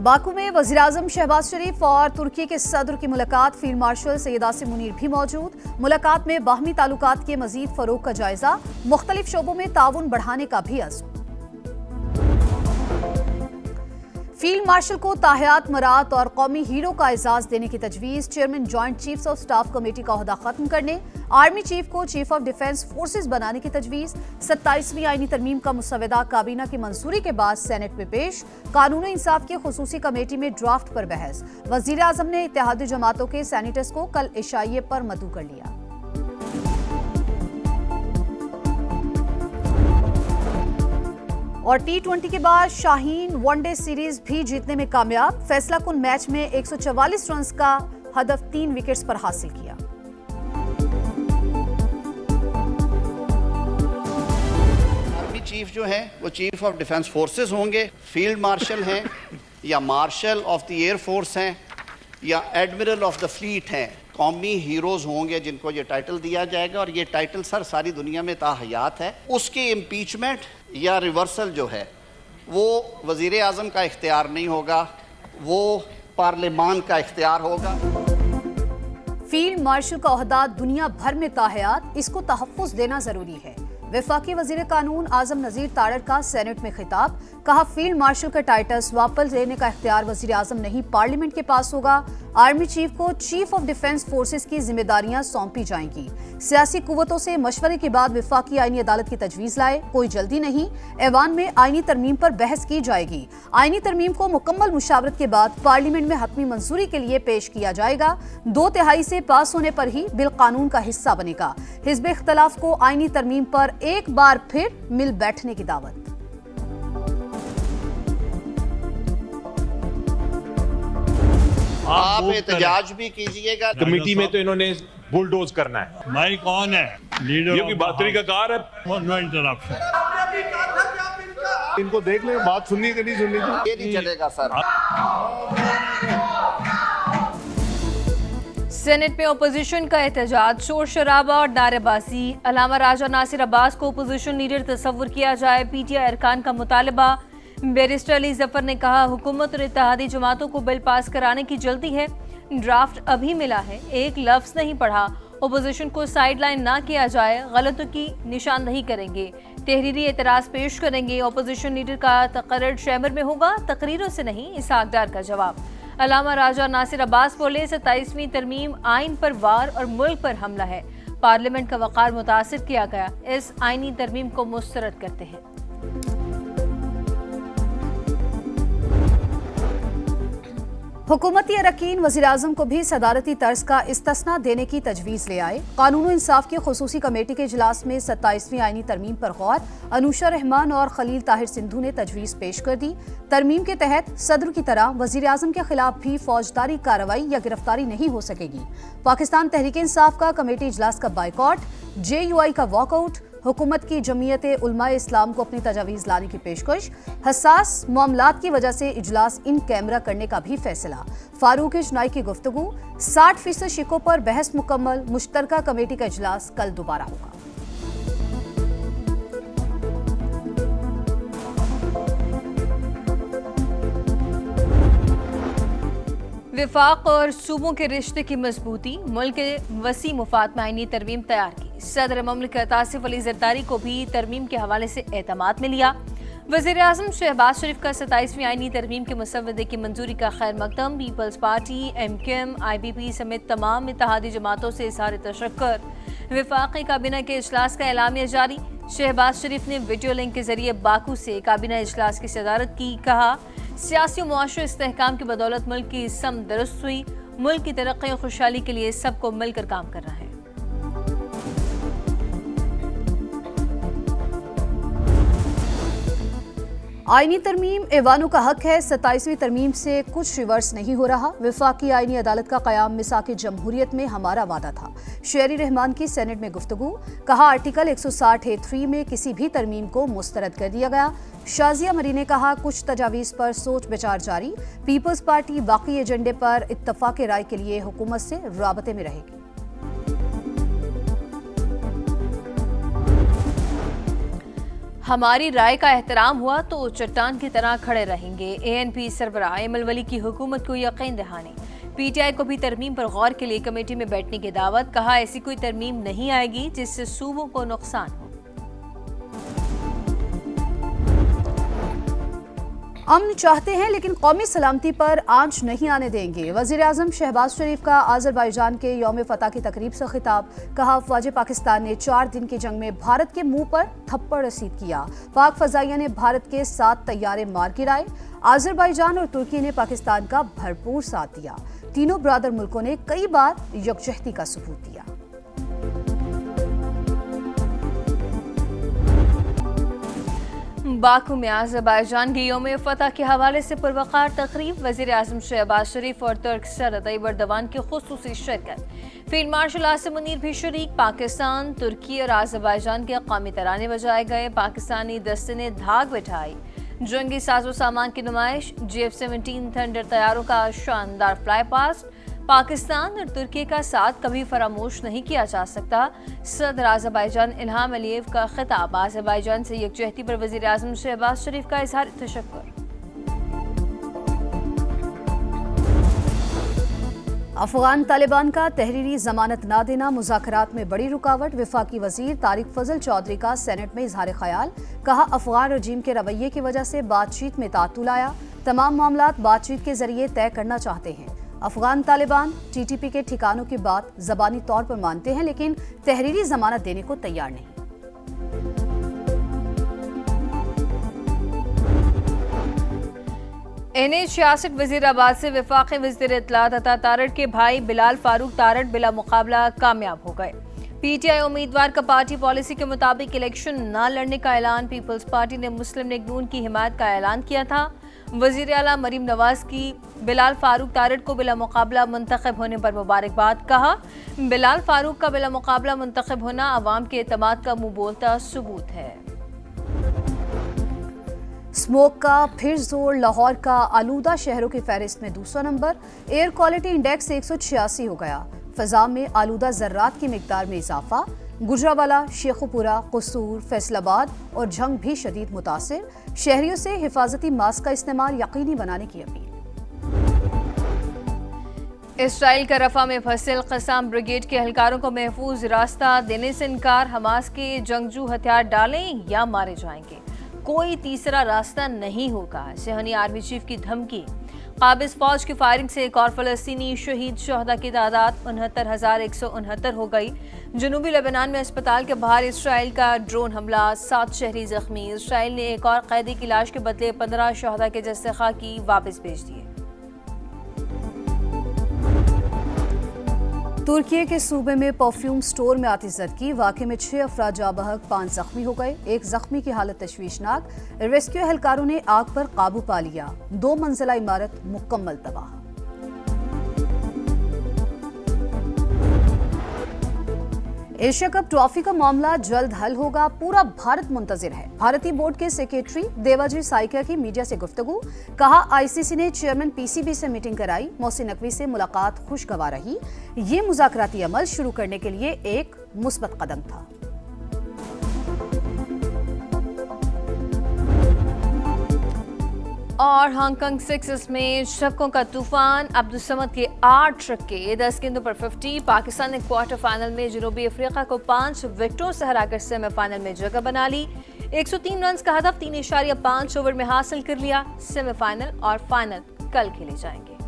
Baku में वज़ीर-ए-आज़म शहबाज शरीफ और तुर्की के सदर की मुलाकात। फील्ड मार्शल सैयद आसिम मुनीर भी मौजूद। मुलाकात में बाहमी ताल्लुकात के मजीद फरोग का जायजा, मुख्तलिफ शोबों में ताउन बढ़ाने का भी अज़्म। फील्ड मार्शल को ताहयात मरात और कौमी हीरो का एजाज देने की तजवीज़। Chairman joint chiefs of staff committee का ओहदा खत्म करने, आर्मी चीफ को चीफ ऑफ डिफेंस फोर्सेस बनाने की तजवीज़। 27वीं आईनी तरमीम का मुसवदा काबीना की मंजूरी के बाद सेनेट में पेश। कानून इंसाफ की खुसूसी कमेटी में ड्राफ्ट पर बहस। वज़ीर आज़म ने इत्तेहादी जमातों के सेनेटर्स को कल इशाइये पर मदऊ कर लिया। और T20 के बाद शाहीन वनडे सीरीज भी जीतने में कामयाब। फैसला कुन मैच में 144 रन का हदफ 3 विकेट्स पर हासिल किया। आर्मी चीफ जो है वो चीफ ऑफ डिफेंस फोर्सेस होंगे, फील्ड मार्शल हैं या marshal of the air force हैं या एडमिरल ऑफ द फ्लीट हैं, कौमी हीरोज होंगे जिनको ये टाइटल दिया जाएगा। और ये टाइटल सर सारी दुनिया में ताहयात है। उसकी इम्पीचमेंट या रिवर्सल जो है वो वज़ीर आज़म का इख्तियार नहीं होगा, वो पार्लियामान का इख्तियार होगा। फील्ड मार्शल का ओहदा दुनिया भर में ताहयात, इसको तहफ़्फ़ुज़ देना जरूरी है। वफाकी वज़ीर कानून आज़म नज़ीर तारड़ का सेनेट में खिताब। कहा, फील्ड मार्शल का टाइटल्स वापस लेने का इख्तियार वज़ीर आज़म नहीं, पार्लियामेंट के पास होगा। आर्मी चीफ को चीफ ऑफ डिफेंस फोर्सेस की जिम्मेदारियां सौंपी जाएंगी। सियासी कुव्वतों से मशवरे के बाद वफाकी आईनी अदालत की तजवीज़ लाए, कोई जल्दी नहीं। ऐवान में आईनी तरमीम पर बहस की जाएगी। आईनी तरमीम को मुकम्मल मुशावरत के बाद पार्लियामेंट में हतमी मंजूरी के लिए पेश किया जाएगा। 2/3 से पास होने पर ही बिल कानून का हिस्सा बनेगा। हिज़्ब इख्तिलाफ को आईनी तरमीम पर एक बार फिर मिल बैठने की दावत। आप एहतजाज भी कीजिएगा। कमेटी में तो इन्होंने बुलडोज करना है। भाई कौन है लीडर? ये बातरी का कार है। No interruption. इनको देख ले, बात सुननी कि नहीं सुननी थी। ये नहीं चलेगा सर। सेनेट में ओपोजिशन का एहतजाज, शोर शराबा और नारेबाजी। अलामा राजा नासिर अब्बास को ओपोजिशन लीडर तस्वुर किया जाए, पीटीआई अरकान का मुतालबा। बैरिस्टर अली जफर ने कहा, हुकूमत और इत्तेहादी जमातों को बिल पास कराने की जल्दी है, ड्राफ्ट अभी मिला है, एक लफ्ज नहीं पढ़ा। ओपोजिशन को साइडलाइन ना किया जाए, गलतों की निशानदही करेंगे, तहरीरी एतराज़ पेश करेंगे। ओपोजिशन लीडर का तकर्रर चैम्बर में होगा, तकरीरों से नहीं। इसहाक डार का जवाब। अलामा राजा नासिर अब्बास बोले, 27वीं तरमीम आइन पर वार और मुल्क पर हमला है, पार्लियामेंट का वक़ार मुतासिर किया गया, इस आइनी तरमीम को मुस्तरद करते हैं। हुकूमती अरकान वज़ीर-ए-आज़म को भी सदारती तर्ज का इस्तिस्ना देने की तजवीज़ ले आए। कानून इंसाफ की खुसूसी कमेटी के इजलास में 27वीं आईनी तरमीम पर गौर। अनुशा रहमान और खलील ताहिर सिंधु ने तजवीज़ पेश कर दी। तरमीम के तहत सदर की तरह वज़ीर-ए-आज़म के खिलाफ भी फौजदारी कार्रवाई या गिरफ्तारी नहीं हो सकेगी। पाकिस्तान तहरीक इंसाफ का कमेटी इजलास का बाइकॉट, JUI का वॉकआउट। हुकूमत की जमीयत उलमाए इस्लाम को अपनी तजावीज़ लाने की पेशकश। हसास मामलात की वजह से इजलास इन कैमरा करने का भी फैसला। फारूक इजनाई की गुफ्तगू। 60% शिकों पर बहस मुकम्मल। मुश्तरका कमेटी का इजलास कल दोबारा होगा। विफाक और सूबों के रिश्ते की मजबूती, मुल्क के वसी मुफाद में आईनी तरमीम तैयार की। सदर ममलिकत आसिफ अली जरदारी को भी तरमीम के हवाले से एतमाद में लिया। वज़ीर आज़म शहबाज शरीफ का 27वीं आईनी तरमीम के मुसवदे की मंजूरी का खैर मकदम। पीपल्स पार्टी, MQM, IBP समेत तमाम इत्तेहादी जमातों से इज़हार तशक्कुर। वफाकी काबीना के इजलास का एलामिया जारी। शहबाज शरीफ ने वीडियो लिंक के जरिए बाकू से काबीना इजलास की सदारत की। कहा, सियासी मुआशरे इस्तेहकाम की बदौलत मुल्क की सम दुरुस्त हुई, मुल्क की तरक्की और खुशहाली के लिए सबको मिलकर काम करना है। आईनी तरमीम ऐवानों का हक है, 27वीं तरमीम से कुछ रिवर्स नहीं हो रहा। वफाकी आईनी अदालत का क़याम मिसाक जमहूरियत में हमारा वादा था। शेरी रहमान की सेनेट में गुफ्तगू। कहा, आर्टिकल 160(3) में किसी भी तरमीम को मुस्तरद कर दिया गया। शाजिया मरी ने कहा, कुछ तजावीज़ पर सोच विचार जारी। पीपल्स पार्टी बाकी एजेंडे पर इत्तफाक राय के लिए हुकूमत से राबते में रहेगी। हमारी राय का एहतराम हुआ तो चट्टान की तरह खड़े रहेंगे। ANP सरबराह एमल वली की हुकूमत को यकीन दहानी। PTI को भी तरमीम पर गौर के लिए कमेटी में बैठने की दावत। कहा ऐसी कोई तरमीम नहीं आएगी जिससे सूबों को नुकसान हो। अमन चाहते हैं लेकिन कौमी सलामती पर आंच नहीं आने देंगे। वजीर आजम शहबाज शरीफ का आज़रबाईजान के यौम फतह की तकरीब से खिताब। कहा अफवाज पाकिस्तान ने 4 दिन की जंग में भारत के मुंह पर थप्पड़ रसीद किया। पाक फजाइया ने भारत के 7 तैयारे मार गिराए। आज़रबाईजान और तुर्की ने पाकिस्तान का भरपूर साथ दिया। तीनों ब्रादर मुल्कों ने कई बार यकजहती का सबूत दिया। बाकू में आज़रबाईजान के यौम फतह के हवाले से पुरवकार तकरीब। वज़ीर आज़म शहबाज शरीफ और तुर्क सदर तैयब एर्दोगान की खुसूसी शिरकत। फील्ड मार्शल आसिम मुनीर भी शरीक। पाकिस्तान, तुर्की और आज़रबाईजान के कौमी तराने बजाए गए। पाकिस्तानी दस्ते ने धाक बिठाई। जंगी साजो सामान की नुमाइश। JF-17 थंडर तैयारों का शानदार फ्लाई पास्ट। पाकिस्तान और तुर्की का साथ कभी फरामोश नहीं किया जा सकता। सदर आज़रबाईजान इल्हाम अलीयव का खिताब। आज़रबाईजान से यकजहती पर वज़ीर आज़म शहबाज शरीफ का इजहार तशक्कुर। अफगान तालिबान का तहरीरी जमानत ना देना मुज़ाकरात में बड़ी रुकावट। वफाकी वजीर तारिक फजल चौधरी का सेनेट में इजहार ख्याल। कहा अफगान रजीम के रवैये की वजह से बातचीत में तातुल आया। तमाम मामलात बातचीत के जरिए तय करना चाहते हैं। अफगान तालिबान TTP के ठिकानों की बात ज़बानी तौर पर मानते हैं लेकिन तहरीरी जमानत देने को तैयार नहीं। NH-66 वजीराबाद से वफाकी वज़ीर इत्तलात अता तारड़ के भाई बिलाल फारूक तारड़ बिला मुकाबला कामयाब हो गए। PTI उम्मीदवार का पार्टी पॉलिसी के मुताबिक इलेक्शन न लड़ने का ऐलान। पीपल्स पार्टी ने मुस्लिम लीग नून की हिमायत का ऐलान किया था। वज़ीर आला मरीम नवाज की बिलाल फारूक तारड़ को बिला मुकाबला मुंतखब होने पर मुबारकबाद। कहा बिलाल फारूक का बिला मुकाबला मुंतखब होना अवाम के एतमाद का मुंह बोलता सबूत है। स्मोक का फिर जोर। लाहौर का आलूदा शहरों की फहरिस्त में दूसरा नंबर। एयर क्वालिटी इंडेक्स 186 हो गया। फजा में आलूदा जर्रात की मिकदार में इजाफा। गुजरावाला, शेखुपुरा, कसूर, फैसलाबाद और झंग भी शदीद मुतासिर। शहरियों से हिफाजती मास्क का इस्तेमाल यकीनी बनाने की अपील। इसराइल का रफा में फंसे क़स्साम ब्रिगेड के एहलकारों को महफूज रास्ता देने से इनकार। हमास के जंगजू हथियार डालें या मारे जाएंगे, कोई तीसरा रास्ता नहीं होगा। सेहनी आर्मी चीफ की धमकी। काबिज फौज की फायरिंग से एक और फलस्तीनी शहीद। शहदा की तादाद 69,169 हो गई। जनूबी लेबनान में अस्पताल के बाहर इसराइल का ड्रोन हमला, 7 शहरी जख्मी। इसराइल ने एक और कैदी की लाश के बदले 15 शहदा के जस्से खाकी वापस भेज दिए। तुर्की के सूबे में परफ्यूम स्टोर में आतिशज़दगी। वाक़े में 6 अफराद जाँ बहक, 5 जख्मी हो गए। एक जख्मी की हालत तशवीशनाक। रेस्क्यू एहलकारों ने आग पर काबू पा लिया। 2 मंजिला इमारत मुकम्मल तबाह। एशिया कप ट्रॉफी का मामला जल्द हल होगा, पूरा भारत मुंतजिर है। भारतीय बोर्ड के सेक्रेटरी देवाजी साइकिया की मीडिया से गुफ्तगू। कहा ICC ने चेयरमैन PCB से मीटिंग कराई। मोहसिन नकवी से मुलाकात खुशगवार रही। ये मुज़ाकराती अमल शुरू करने के लिए एक मुस्बत कदम था। और हांगकांग 6 में शक्कों का तूफान। अब्दुल समद के 8 छक्के, 10 गेंदों पर 50। पाकिस्तान ने क्वार्टर फाइनल में जनूबी अफ्रीका को 5 विकेटों से हराकर सेमीफाइनल में जगह बना ली। 103 रन का हदफ 3.5 ओवर में हासिल कर लिया। सेमीफाइनल और फाइनल कल खेले जाएंगे।